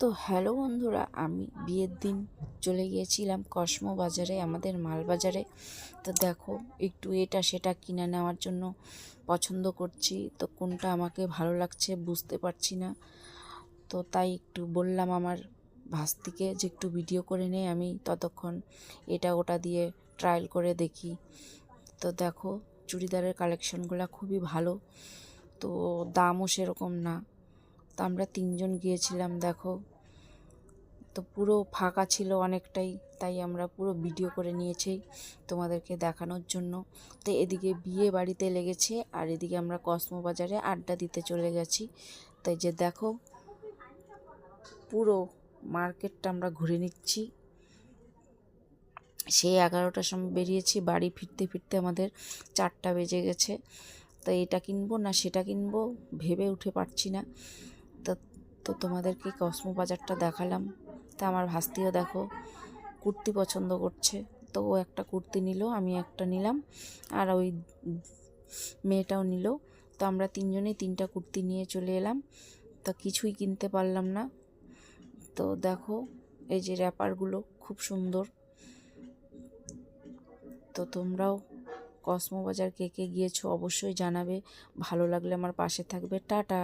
তো হ্যালো বন্ধুরা, আমি বিয়ের দিন চলে গিয়েছিলাম কসমো বাজারে, আমাদের মালবাজারে। তো দেখো, একটু এটা সেটা কিনে নেওয়ার জন্য পছন্দ করছি। তো কোনটা আমাকে ভালো লাগছে বুঝতে পারছি না। তো তাই একটু বললাম আমার ভাস্তিকে যে একটু ভিডিও করে নেই, আমি ততক্ষণ এটা ওটা দিয়ে ট্রায়াল করে দেখি। তো দেখো, চুড়িদারের কালেকশনগুলো খুবই ভালো, তো দামও সেরকম না। তো আমরা তিনজন গিয়েছিলাম। দেখো, তো পুরো ফাঁকা ছিল অনেকটাই, তাই আমরা পুরো ভিডিও করে নিয়েছি তোমাদেরকে দেখানোর জন্য। তো এদিকে বিয়ে বাড়িতে লেগেছে, আর এদিকে আমরা কসমো বাজারে আড্ডা দিতে চলে গেছি। তাই যে দেখো, পুরো মার্কেটটা আমরা ঘুরে নিচ্ছি। সেই 11টার সময় বেরিয়েছি, বাড়ি ফিরতে ফিরতে আমাদের 4টা বেজে গেছে। তো এটা কিনবো না সেটা কিনবো ভেবে উঠে পারছি না। তো তো তোমাদেরকে কসমো বাজারটা দেখালাম। তা আমার ভাস্তিও দেখো কুর্তি পছন্দ করছে, তো ও একটা কুর্তি নিল, আমি একটা নিলাম, আর ওই মেয়েটাও নিল। তো আমরা তিনজনেই 3টা কুর্তি নিয়ে চলে এলাম। তো কিছুই কিনতে পারলাম না। তো দেখো, এই যে র্যাপারগুলো খুব সুন্দর। তো তোমরাও কসমো বাজার কে কে গিয়েছো অবশ্যই জানাবে, ভালো লাগলে আমার পাশে থাকবে। টাটা।